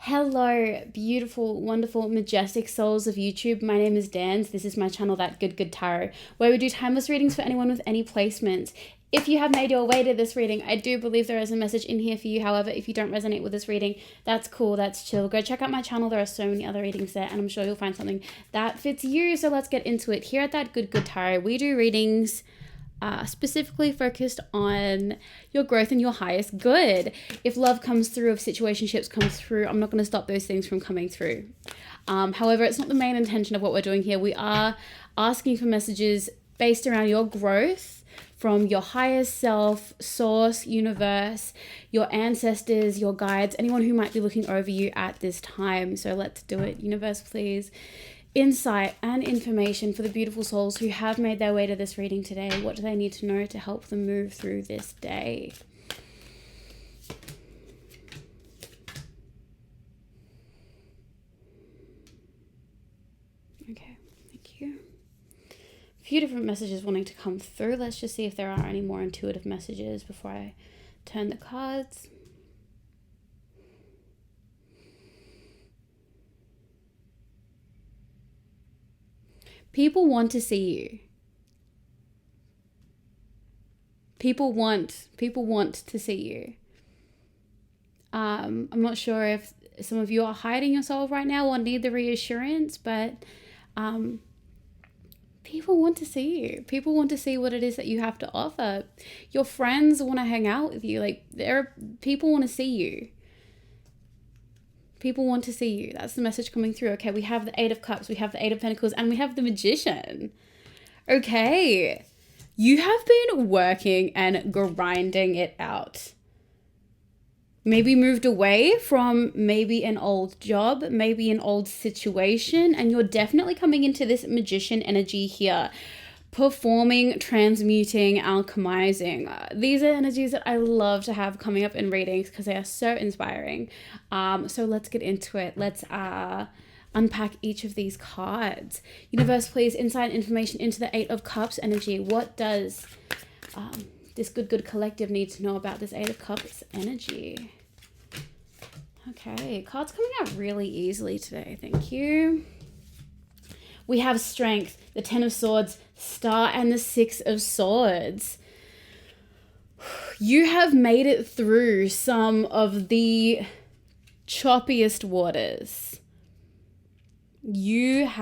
Hello, beautiful, wonderful, majestic souls of YouTube. My name is Dans. This is my channel, That Good Tarot, where we do timeless readings for anyone with any placements. If you have made your way to this reading, I do believe there is a message in here for you. However, if you don't resonate with this reading, that's cool, that's chill. Go check out my channel. There are so many other readings there, and I'm sure you'll find something that fits you. So let's get into it. Here at That Good Tarot, we do readings specifically focused on your growth and your highest good. If love comes through, if situationships come through, I'm not going to stop those things from coming through. However, it's not the main intention of what we're doing here. We are asking for messages based around your growth from your highest self, source, universe, your ancestors, your guides, anyone who might be looking over you at this time. So let's do it. Universe, please. Insight and information for the beautiful souls who have made their way to this reading today. What do they need to know to help them move through this day? Okay, thank you. A few different messages wanting to come through. Let's just see if there are any more intuitive messages before I turn the cards. People want to see you. People want to see you. I'm not sure if some of you are hiding yourself right now or need the reassurance, but people want to see you. People want to see what it is that you have to offer. Your friends want to hang out with you. People want to see you. People want to see you. That's the message coming through. Okay, we have the Eight of Cups, we have the Eight of Pentacles, and we have the Magician. Okay, you have been working and grinding it out. Maybe moved away from maybe an old job, maybe an old situation, and you're definitely coming into this Magician energy here. Performing, transmuting, alchemizing. These are energies that I love to have coming up in readings because they are so inspiring. So let's get into it. Let's unpack each of these cards. Universe, please, insight information into the Eight of Cups energy. What does this good collective need to know about this Eight of Cups energy? Okay, cards coming out really easily today. Thank you. We have Strength, the Ten of Swords, Star, and the Six of Swords. You have made it through some of the choppiest waters. You've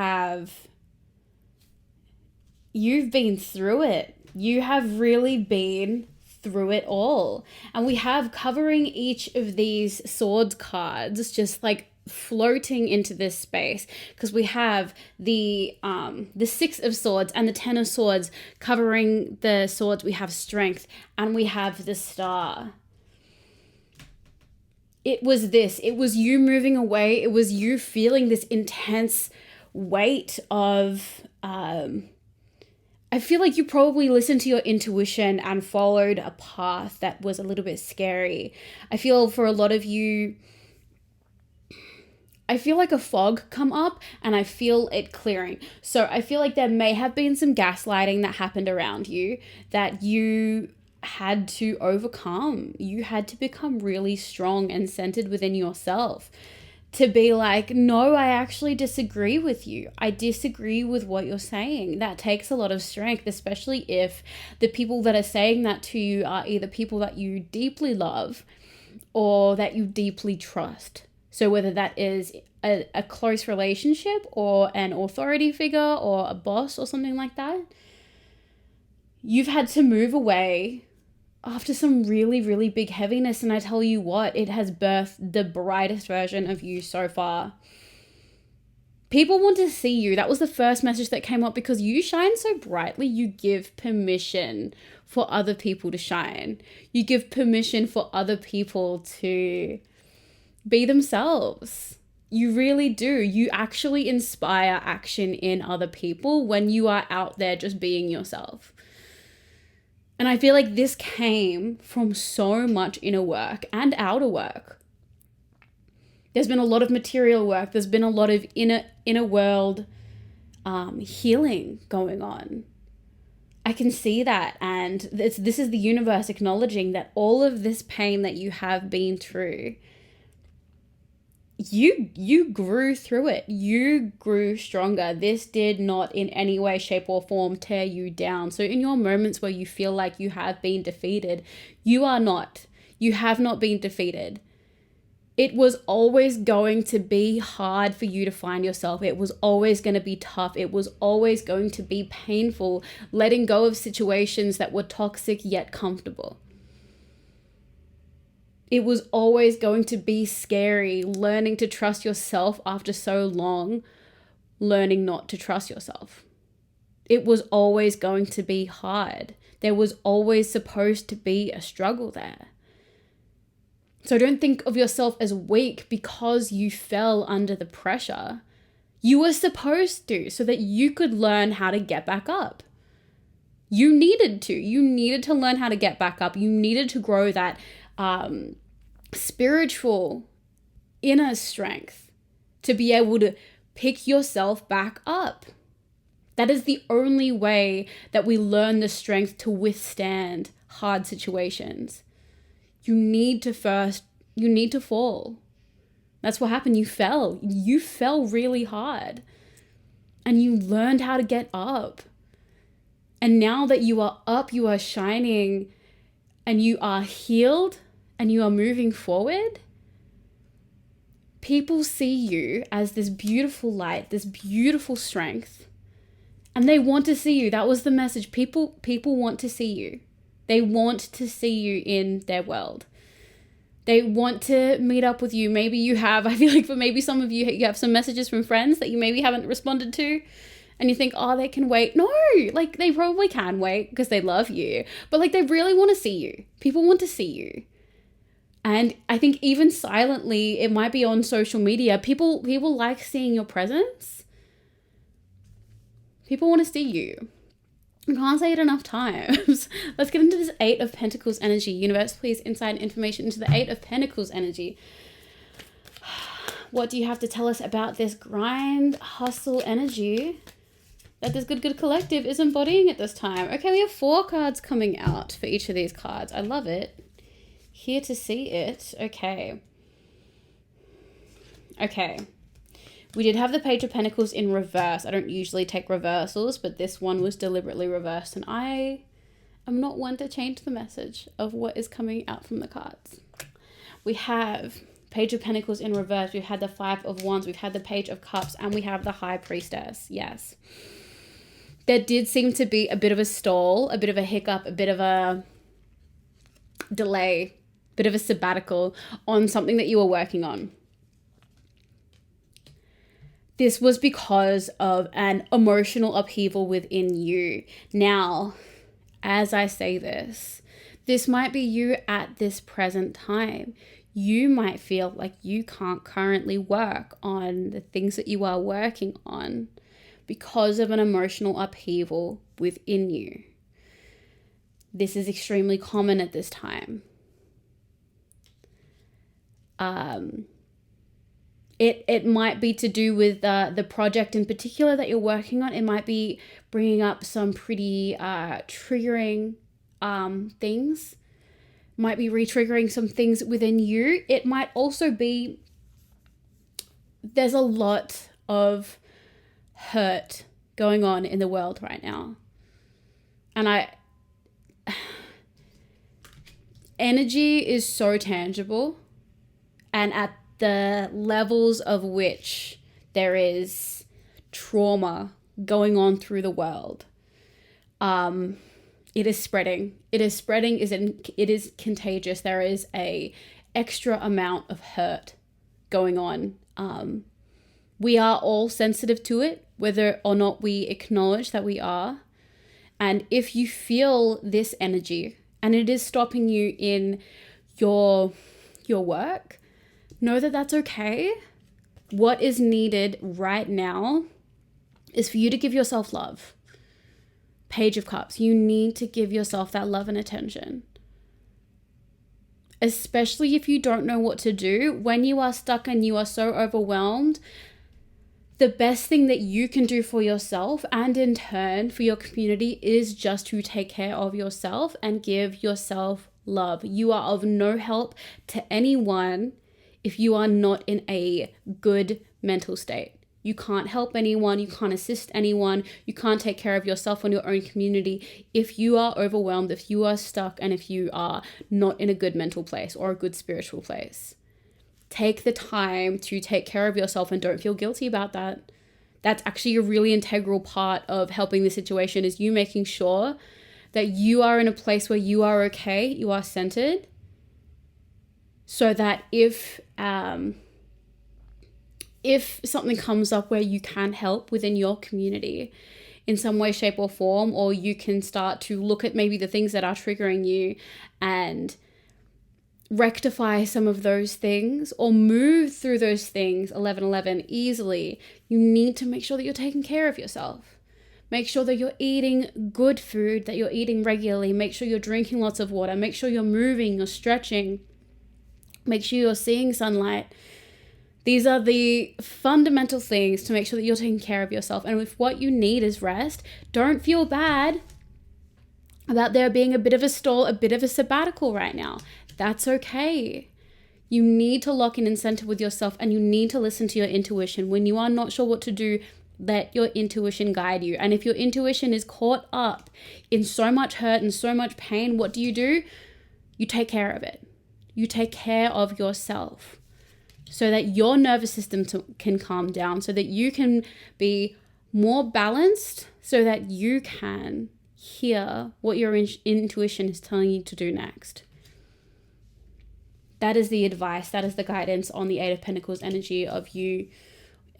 been through it. You have really been through it all. And we have covering each of these swords cards, just like floating into this space, because we have the Six of Swords and the Ten of Swords covering the swords. We have Strength and we have the Star. It was you moving away. It was you feeling this intense weight of I feel like you probably listened to your intuition and followed a path that was a little bit scary. I feel for a lot of you, I feel like a fog come up and I feel it clearing. So I feel like there may have been some gaslighting that happened around you that you had to overcome. You had to become really strong and centered within yourself to be like, no, I actually disagree with you. I disagree with what you're saying. That takes a lot of strength, especially if the people that are saying that to you are either people that you deeply love or that you deeply trust. So whether that is a close relationship or an authority figure or a boss or something like that, you've had to move away after some really, really big heaviness. And I tell you what, it has birthed the brightest version of you so far. People want to see you. That was the first message that came up, because you shine so brightly. You give permission for other people to shine. You give permission for other people to be themselves. You really do. You actually inspire action in other people when you are out there just being yourself. And I feel like this came from so much inner work and outer work. There's been a lot of material work. There's been a lot of inner world healing going on. I can see that. And this is the universe acknowledging that all of this pain that you have been through you grew through it. You grew stronger. This did not in any way, shape, or form tear you down. So in your moments where you feel like you have been defeated, you are not. You have not been defeated. It was always going to be hard for you to find yourself. It was always going to be tough. It was always going to be painful, letting go of situations that were toxic yet comfortable. It was always going to be scary, learning to trust yourself after so long, learning not to trust yourself. It was always going to be hard. There was always supposed to be a struggle there. So don't think of yourself as weak because you fell under the pressure. You were supposed to, so that you could learn how to get back up. You needed to. You needed to learn how to get back up. You needed to grow that spiritual inner strength to be able to pick yourself back up. That is the only way that we learn the strength to withstand hard situations. You need to fall. That's what happened. You fell really hard, and you learned how to get up. And now that you are up, you are shining, and you are healed, and you are moving forward, people see you as this beautiful light, this beautiful strength, and they want to see you. That was the message. People want to see you. They want to see you in their world. They want to meet up with you. Maybe you have, I feel like for maybe some of you, you have some messages from friends that you maybe haven't responded to, and you think, oh, they can wait. No, like they probably can wait because they love you, but like they really want to see you. People want to see you. And I think even silently, it might be on social media, people like seeing your presence. People want to see you. I can't say it enough times. Let's get into this 8 of Pentacles energy. Universe, please insight information into the 8 of Pentacles energy. What do you have to tell us about this grind, hustle energy that this Good Collective is embodying at this time? Okay, we have 4 cards coming out for each of these cards. I love it. Here to see it. Okay. We did have the Page of Pentacles in reverse. I don't usually take reversals, but this one was deliberately reversed, and I am not one to change the message of what is coming out from the cards. We have Page of Pentacles in reverse. We've had the 5 of Wands. We've had the Page of Cups, and we have the High Priestess. Yes. There did seem to be a bit of a stall, a bit of a hiccup, a bit of a delay, bit of a sabbatical on something that you were working on. This was because of an emotional upheaval within you. Now, as I say this might be you at this present time. You might feel like you can't currently work on the things that you are working on because of an emotional upheaval within you. This is extremely common at this time. It might be to do with the project in particular that you're working on. It might be bringing up some pretty triggering things. Might be re-triggering some things within you. It might also be there's a lot of hurt going on in the world right now. And energy is so tangible, and at the levels of which there is trauma going on through the world, it is spreading. It is contagious. There is a extra amount of hurt going on. We are all sensitive to it, whether or not we acknowledge that we are. And if you feel this energy and it is stopping you in your work, know that that's okay. What is needed right now is for you to give yourself love. Page of Cups. You need to give yourself that love and attention. Especially if you don't know what to do. When you are stuck and you are so overwhelmed, the best thing that you can do for yourself and in turn for your community is just to take care of yourself and give yourself love. You are of no help to anyone if you are not in a good mental state. You can't help anyone, you can't assist anyone, you can't take care of yourself and your own community if you are overwhelmed, if you are stuck, and if you are not in a good mental place or a good spiritual place. Take the time to take care of yourself and don't feel guilty about that. That's actually a really integral part of helping the situation, is you making sure that you are in a place where you are okay, you are centered, so that if something comes up where you can help within your community in some way, shape, or form, or you can start to look at maybe the things that are triggering you and rectify some of those things or move through those things 11:11 easily, you need to make sure that you're taking care of yourself. Make sure that you're eating good food, that you're eating regularly. Make sure you're drinking lots of water. Make sure you're moving, you're stretching. Make sure you're seeing sunlight. These are the fundamental things to make sure that you're taking care of yourself. And if what you need is rest, don't feel bad about there being a bit of a stall, a bit of a sabbatical right now. That's okay. You need to lock in and center with yourself, and you need to listen to your intuition. When you are not sure what to do, let your intuition guide you. And if your intuition is caught up in so much hurt and so much pain, what do? You take care of it. You take care of yourself so that your nervous system can calm down, so that you can be more balanced, so that you can hear what your intuition is telling you to do next. That is the advice, that is the guidance on the Eight of Pentacles energy of you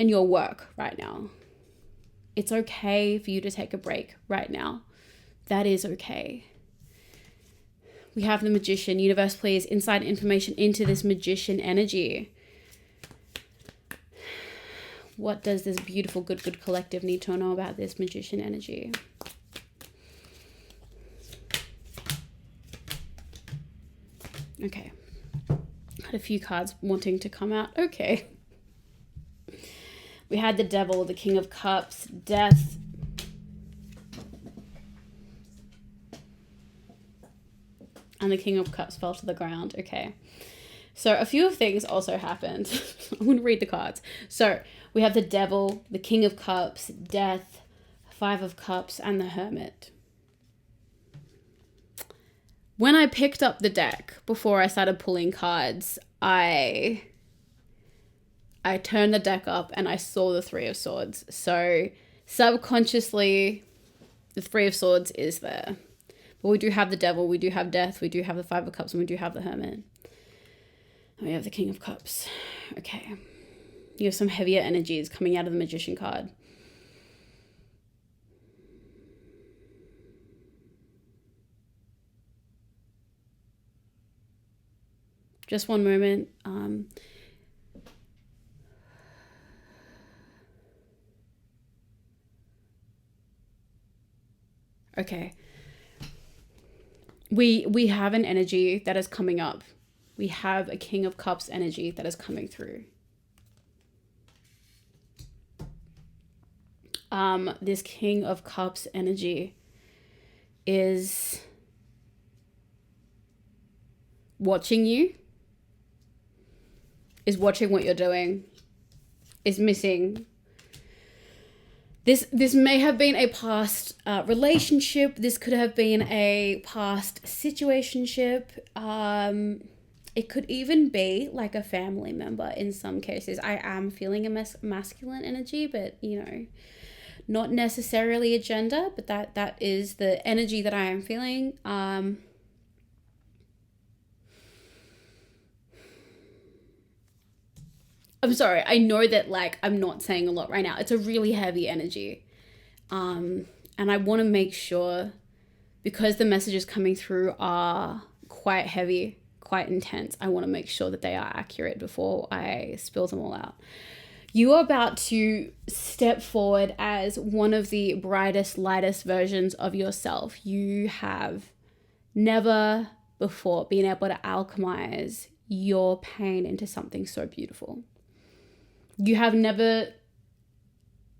and your work right now. It's okay for you to take a break right now. That is okay. We have the Magician. Universe, please, inside information into this Magician energy. What does this beautiful Good collective need to know about this Magician energy? Okay. Had a few cards wanting to come out. Okay. We had the Devil, the King of Cups, Death, and the King of Cups fell to the ground. Okay. So a few things also happened. I'm going to read the cards. So we have the Devil, the King of Cups, Death, Five of Cups, and the Hermit. When I picked up the deck before I started pulling cards, I turned the deck up and I saw the Three of Swords. So subconsciously, the Three of Swords is there. But we do have the Devil, we do have Death, we do have the Five of Cups, and we do have the Hermit. And we have the King of Cups. Okay. You have some heavier energies coming out of the Magician card. Just one moment. Okay. We have an energy that is coming up. We have a King of Cups energy that is coming through. This King of Cups energy is watching you, is watching what you're doing, is missing. This may have been a past relationship. This could have been a past situationship. It could even be like a family member in some cases. I am feeling a masculine energy, but not necessarily a gender, but that is the energy that I am feeling. I'm sorry. I know that I'm not saying a lot right now. It's a really heavy energy. And I want to make sure, because the messages coming through are quite heavy, quite intense, I want to make sure that they are accurate before I spill them all out. You are about to step forward as one of the brightest, lightest versions of yourself. You have never before been able to alchemize your pain into something so beautiful. You have never,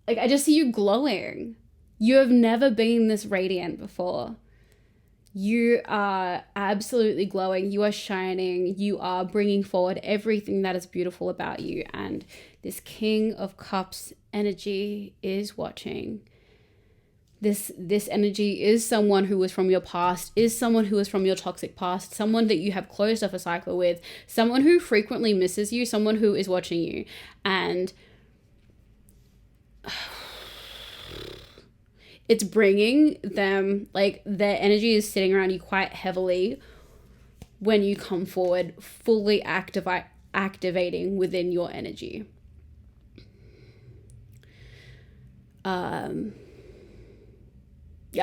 I just see you glowing. You have never been this radiant before. You are absolutely glowing. You are shining. You are bringing forward everything that is beautiful about you. And this King of Cups energy is watching. This energy is someone who was from your past, is someone who was from your toxic past, someone that you have closed off a cycle with, someone who frequently misses you, someone who is watching you. And it's bringing them, like, their energy is sitting around you quite heavily when you come forward, fully activating within your energy. Yeah,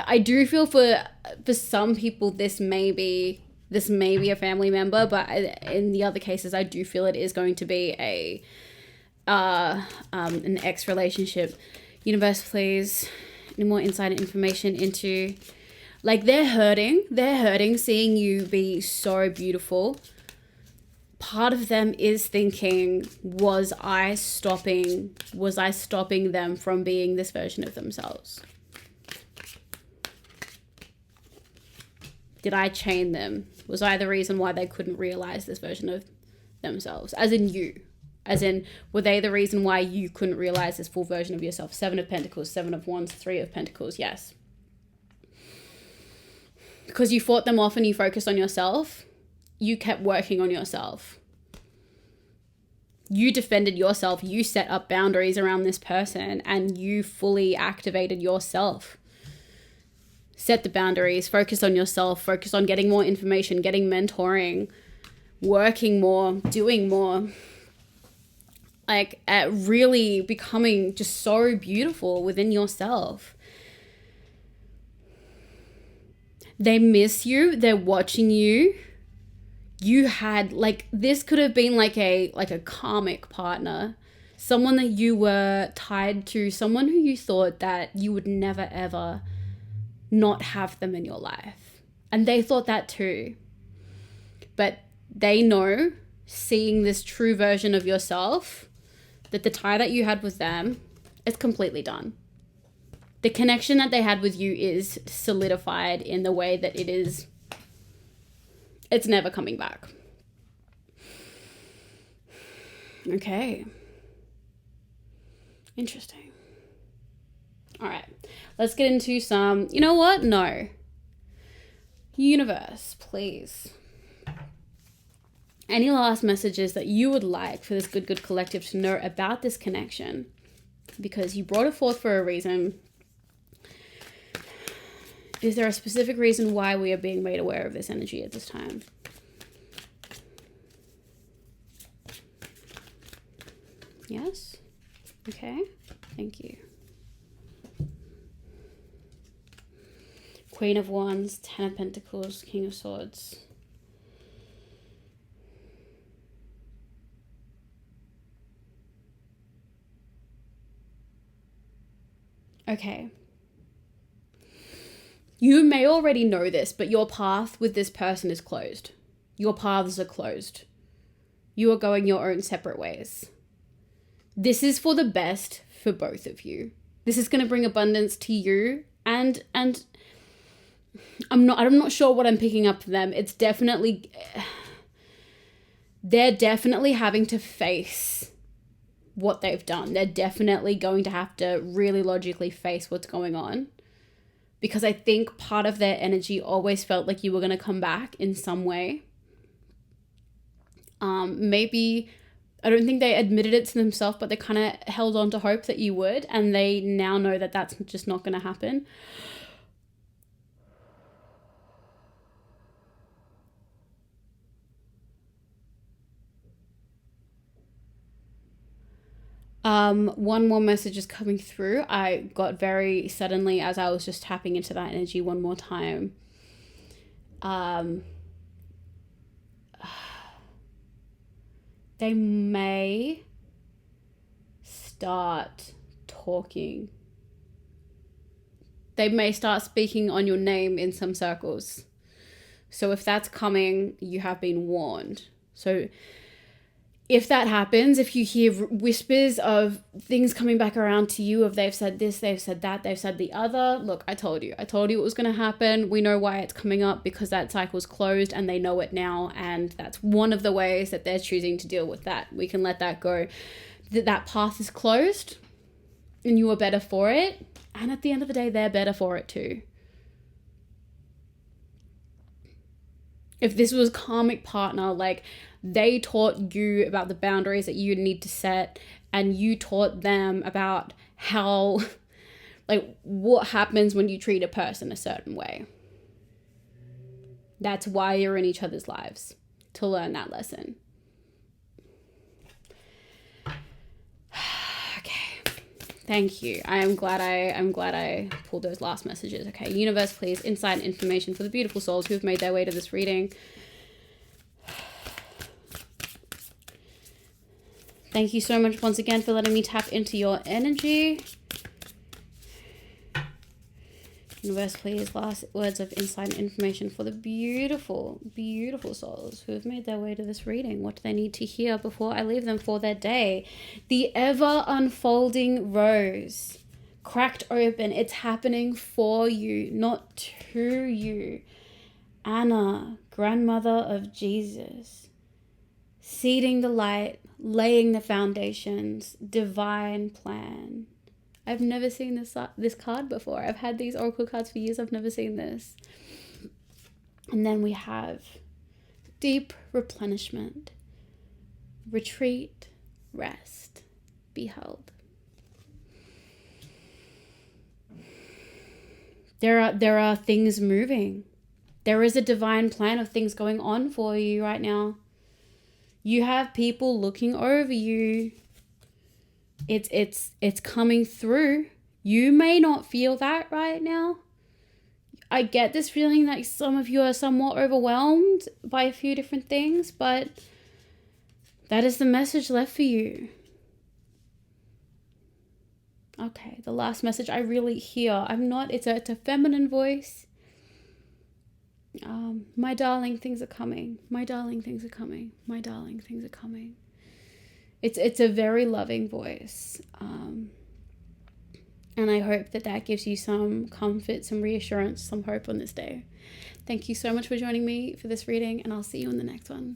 I do feel for some people this may be a family member, but in the other cases, I do feel it is going to be an ex relationship. Universe, please, any more insider information into, like, they're hurting seeing you be so beautiful. Part of them is thinking, was I stopping them from being this version of themselves? Did I chain them? Was I the reason why they couldn't realize this version of themselves? As in you. As in, were they the reason why you couldn't realize this full version of yourself? 7 of Pentacles, 7 of Wands, 3 of Pentacles, yes. Because you fought them off and you focused on yourself, you kept working on yourself. You defended yourself, you set up boundaries around this person, and you fully activated yourself. Set the boundaries, focus on yourself, focus on getting more information, getting mentoring, working more, doing more. Like, at really becoming just so beautiful within yourself. They miss you. They're watching you. You had, like, this could have been like a karmic partner. Someone that you were tied to. Someone who you thought that you would never, ever not have them in your life. And they thought that too. But they know, seeing this true version of yourself, that the tie that you had with them is completely done. The connection that they had with you is solidified in the way that it is. It's never coming back. Okay. Interesting. All right. Let's get into some, you know what? No. Universe, please. Any last messages that you would like for this Good Collective to know about this connection? Because you brought it forth for a reason. Is there a specific reason why we are being made aware of this energy at this time? Yes? Okay. Thank you. Queen of Wands, 10 of Pentacles, King of Swords. Okay. You may already know this, but your path with this person is closed. Your paths are closed. You are going your own separate ways. This is for the best for both of you. This is going to bring abundance to you, and I'm not sure what I'm picking up for them. It's definitely, they're definitely having to face what they've done. They're definitely going to have to really logically face what's going on, because I think part of their energy always felt like you were going to come back in some way. Maybe, I don't think they admitted it to themselves, but they kind of held on to hope that you would, and they now know that that's just not going to happen. One more message is coming through. I got very suddenly, as I was just tapping into that energy one more time. They may start talking. They may start speaking on your name in some circles. So if that's coming, you have been warned. So if that happens, if you hear whispers of things coming back around to you, of they've said this, they've said that, they've said the other, look, I told you it was going to happen. We know why it's coming up, because that cycle's closed and they know it now. And that's one of the ways that they're choosing to deal with that. We can let that go. That path is closed and you are better for it. And at the end of the day, they're better for it too. If this was karmic partner, like they taught you about the boundaries that you need to set, and you taught them about how, like, what happens when you treat a person a certain way. That's why you're in each other's lives, to learn that lesson. Okay. Thank you. I'm glad I pulled those last messages. Okay, universe, please, insight and information for the beautiful souls who have made their way to this reading. Thank you so much once again for letting me tap into your energy. Universe, please, last words of insight and information for the beautiful, beautiful souls who have made their way to this reading. What do they need to hear before I leave them for their day? The ever unfolding rose, cracked open. It's happening for you, not to you. Anna, grandmother of Jesus, seeding the light, laying the foundations, divine plan. I've never seen this card before. I've had these oracle cards for years. I've never seen this. And then we have deep replenishment, retreat, rest, be held. There are things moving. There is a divine plan of things going on for you right now. You have people looking over you. It's coming through. You may not feel that right now. I get this feeling that some of you are somewhat overwhelmed by a few different things, but that is the message left for you. Okay, the last message I really hear. It's a feminine voice. My darling, things are coming. My darling, things are coming. My darling, things are coming. It's a very loving voice. And I hope that gives you some comfort, some reassurance, some hope on this day. Thank you so much for joining me for this reading, and I'll see you in the next one.